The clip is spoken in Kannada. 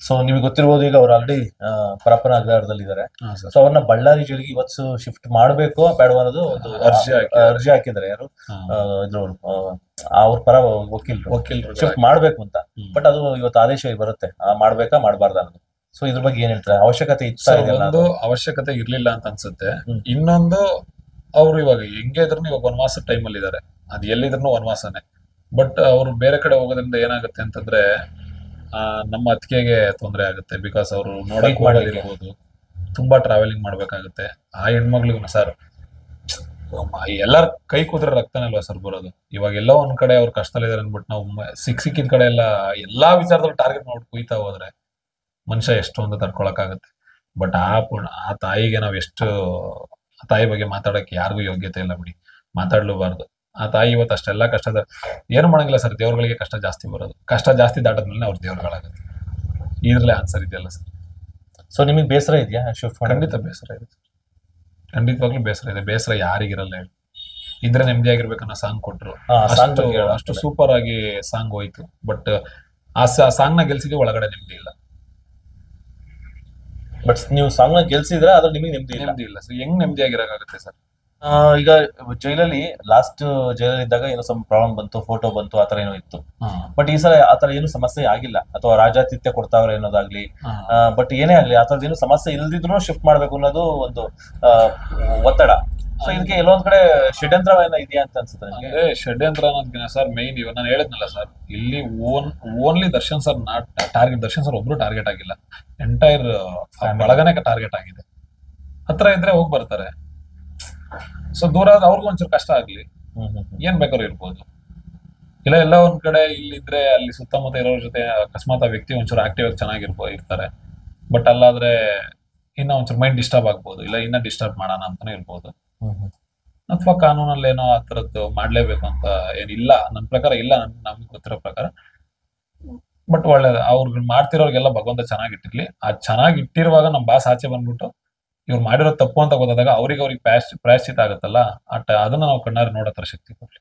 ಸೊ ನಿಮಗೆ ಗೊತ್ತಿರ್ಬೋದು, ಈಗ ಅವ್ರು ಆಲ್ರೆಡಿ ಪರಪ್ಪನ ಅಗ್ರಹಾರದಲ್ಲಿ ಇದ್ದಾರೆ. ಸೊ ಅವ್ರನ್ನ ಬಳ್ಳಾರಿ ಜೈಲಿಗೆ ಇವತ್ತು ಶಿಫ್ಟ್ ಮಾಡಬೇಕು ಬೇಡವಾ ಅನ್ನೋದು ಒಂದು ಅರ್ಜಿ ಹಾಕಿದ್ದಾರೆ. ಯಾರು ಇದ್ರು ಅವ್ರ ಪರ ವಕೀಲರು ಶಿಫ್ಟ್ ಮಾಡ್ಬೇಕು ಅಂತ. ಬಟ್ ಅದು ಇವತ್ತು ಆದೇಶ ಬರುತ್ತೆ, ಮಾಡ್ಬೇಕಾ ಮಾಡಬಾರ್ದ ಅನ್ನೋದು. ಸೊ ಇದ್ರ ಬಗ್ಗೆ ಏನ್ ಹೇಳ್ತಾರೆ? ಅವಶ್ಯಕತೆ ಇತ್ತ? ಒಂದು ಅವಶ್ಯಕತೆ ಇರ್ಲಿಲ್ಲ ಅಂತ ಅನ್ಸುತ್ತೆ. ಇನ್ನೊಂದು, ಅವ್ರು ಇವಾಗ ಹೆಂಗೆ ಇದ್ರು ಇವಾಗ ವನವಾಸ ಟೈಮ್ ಅಲ್ಲಿ ಇದಾರೆ, ಅದ್ ಎಲ್ಲಿದ್ರು ವನವಾಸನೆ. ಬಟ್ ಅವ್ರು ಬೇರೆ ಕಡೆ ಹೋಗೋದ್ರಿಂದ ಏನಾಗುತ್ತೆ ಅಂತಂದ್ರೆ ನಮ್ಮ ಅತ್ತಿಗೆಗೆ ತೊಂದರೆ ಆಗುತ್ತೆ. ಬಿಕಾಸ್ ಅವರು ನೋಡಕ್ ಹೋಗೋದಿರ್ಬೋದು, ತುಂಬಾ ಟ್ರಾವೆಲಿಂಗ್ ಮಾಡ್ಬೇಕಾಗುತ್ತೆ. ಆ ಹೆಣ್ಮಗ್ಳಿಗೂ ಸರ್ ಎಲ್ಲಾರ ಕೈ ಕೂತ್ರೆ ರಕ್ತನೇ ಅಲ್ವಾ ಸರ್ ಬರೋದು. ಇವಾಗ ಎಲ್ಲೋ ಒಂದ್ ಕಡೆ ಅವ್ರು ಕಷ್ಟದಲ್ಲಿದ್ದಾರೆ ಅನ್ಬಿಟ್ಟು ನಾವು ಸಿಕ್ಕಿದ ಕಡೆ ಎಲ್ಲಾ ವಿಚಾರದಲ್ಲಿ ಟಾರ್ಗೆಟ್ ಮಾಡ್ಬಿಟ್ಟು ಕುಯ್ತಾ ಹೋದ್ರೆ ಮನುಷ್ಯ ಎಷ್ಟೊಂದು ತಡ್ಕೊಳಕ್ಕಾಗತ್ತೆ. ಬಟ್ ಆ ತಾಯಿಗೆ ನಾವ್ ಎಷ್ಟು, ಆ ತಾಯಿ ಬಗ್ಗೆ ಮಾತಾಡಕ್ಕೆ ಯಾರಿಗೂ ಯೋಗ್ಯತೆ ಇಲ್ಲ ಬಿಡಿ, ಮಾತಾಡ್ಲೂಬಾರ್ದು. ಆ ತಾಯಿ ಇವತ್ತು ಅಷ್ಟೆಲ್ಲ ಕಷ್ಟದ ಏನು ಮಾಡಂಗಿಲ್ಲ ಸರ್. ದೇವ್ರಗಳಿಗೆ ಕಷ್ಟ ಜಾಸ್ತಿ ಬರೋದು, ಕಷ್ಟ ಜಾಸ್ತಿ ದಾಟದ್ಮೇಲೆ ಅವ್ರ ದೇವ್ರಗಳಾಗುತ್ತೆ. ಇದ್ರಲ್ಲೇ ಆನ್ಸರ್ ಇದೆಯಲ್ಲ ಸರ್. ಸೊ ನಿಮಗೆ ಬೇಸರ ಇದೆಯಾ ಶಿಫ್ಟ್? ಖಂಡಿತ ಬೇಸರ ಇದೆ, ಖಂಡಿತವಾಗ್ಲೂ ಬೇಸರ ಇದೆ. ಬೇಸರ ಯಾರಿಗಿರಲ್ಲ ಹೇಳಿ. ಇದ್ರೆ ನೆಮ್ಮದಿ ಆಗಿರ್ಬೇಕನ್ನೋ ಸಾಂಗ್ ಕೊಟ್ರು, ಅಷ್ಟು ಸೂಪರ್ ಆಗಿ ಸಾಂಗ್ ಹೋಯ್ತು. ಬಟ್ ಆ ಸಾಂಗ್ ನ ಗೆಲ್ಸಿದ್ರೆ ಒಳಗಡೆ ನೆಮ್ಮದಿ ಇಲ್ಲ. ಬಟ್ ನೀವು ಸಾಂಗ್ ನ ಗೆಲ್ಸಿದ್ರೆ ಅದ್ರ ನಿಮಗೆ ನೆಮ್ಮದಿ ಇಲ್ಲ ಸರ್. ಹೆಂಗ್ ನೆಮ್ಮದಿ ಆಗಿರೋಕ್ಕಾಗುತ್ತೆ ಸರ್? ಈಗ ಜೈಲಲ್ಲಿ ಲಾಸ್ಟ್ ಜೈಲಲ್ಲಿ ಇದ್ದಾಗ ಏನೋ ಸ್ವಲ್ಪ ಪ್ರಾಬ್ಲಮ್ ಬಂತು, ಫೋಟೋ ಬಂತು, ಆತರ ಏನೋ ಇತ್ತು. ಬಟ್ ಈ ಸಲ ಆತರ ಏನು ಸಮಸ್ಯೆ ಆಗಿಲ್ಲ, ಅಥವಾ ರಾಜಾತಿಥ್ಯ ಕೊಡ್ತಾವ್ರೆ ಅನ್ನೋದಾಗ್ಲಿ, ಬಟ್ ಏನೇ ಆಗ್ಲಿ ಆತರದ್ ಏನು ಸಮಸ್ಯೆ ಇಲ್ದಿದ್ರು ಶಿಫ್ಟ್ ಮಾಡ್ಬೇಕು ಅನ್ನೋದು ಒಂದು ಒತ್ತಡ. ಸೊ ಇದಕ್ಕೆ ಎಲ್ಲೊಂದ್ ಕಡೆ ಷಡ್ಯಂತ್ರ ಇದೆಯಾ ಅಂತ ಅನ್ಸುತ್ತೆ ನಿಮಗೆ? ಷಡ್ಯಂತ್ರ ಅನ್ನೋದಕ್ಕಿಂತ ಸರ್ ಮೇನ್ ಇವಾಗ ನಾನು ಹೇಳಿದ್ನಲ್ಲ ಸರ್, ಇಲ್ಲಿ only Darshan sir target. Darshan sir ಒಬ್ರು ಟಾರ್ಗೆಟ್ ಆಗಿಲ್ಲ, ಎಂಟೈರ್ ಬಳಗನೆ ಟಾರ್ಗೆಟ್ ಆಗಿದೆ. ಹತ್ರ ಇದ್ರೆ ಹೋಗಿ ಬರ್ತಾರೆ. ಸೊ ದೂರ ಅವ್ರಿಗೂ ಒಂಚೂರು ಕಷ್ಟ ಆಗ್ಲಿ, ಏನ್ ಬೇಕಾದ್ರೂ ಇರ್ಬೋದು. ಇಲ್ಲ ಎಲ್ಲ ಒಂದ್ ಕಡೆ ಇಲ್ಲಿದ್ರೆ ಅಲ್ಲಿ ಸುತ್ತಮುತ್ತ ಇರೋರ ಜೊತೆ ಅಕಸ್ಮಾತ್ ಆ ವ್ಯಕ್ತಿ ಒಂಚೂರು ಆಕ್ಟಿವ್ ಆಗಿ ಇರ್ತಾರೆ. ಬಟ್ ಅಲ್ಲಾದ್ರೆ ಇನ್ನ ಒಂಚೂರು ಮೈಂಡ್ ಡಿಸ್ಟರ್ಬ್ ಆಗ್ಬೋದು, ಇಲ್ಲ ಇನ್ನ ಡಿಸ್ಟರ್ಬ್ ಮಾಡೋಣ ಅಂತಾನೆ ಇರ್ಬೋದು. ಅಥವಾ ಕಾನೂನಲ್ಲಿ ಏನೋ ಆ ತರದ್ದು ಮಾಡ್ಲೇಬೇಕು ಅಂತ ಏನಿಲ್ಲ ನನ್ನ ಪ್ರಕಾರ, ಇಲ್ಲ ನಮ್ಗೆ ಗೊತ್ತಿರೋ ಪ್ರಕಾರ. ಬಟ್ ಒಳ್ಳೇದು, ಅವ್ರಿಗೆ ಮಾಡ್ತಿರೋರ್ಗೆಲ್ಲ ಭಗವಂತ ಚೆನ್ನಾಗಿಟ್ಟಿರ್ಲಿ. ಆ ಚೆನ್ನಾಗಿಟ್ಟಿರುವಾಗ ನಮ್ ಬಾಸ್ ಆಚೆ ಬಂದ್ಬಿಟ್ಟು ಇವ್ರು ಮಾಡಿರೋ ತಪ್ಪು ಅಂತ ಗೊತ್ತಾದಾಗ ಅವ್ರಿಗೆ ಪ್ರಾಯಶ್ಚಿತ ಆಗುತ್ತಲ್ಲ, ಅದನ್ನ ನಾವು ಕಣ್ಣಾರೆ ನೋಡೋ ತರ ಶಕ್ತಿ ಕೊಡ್ಲಿ.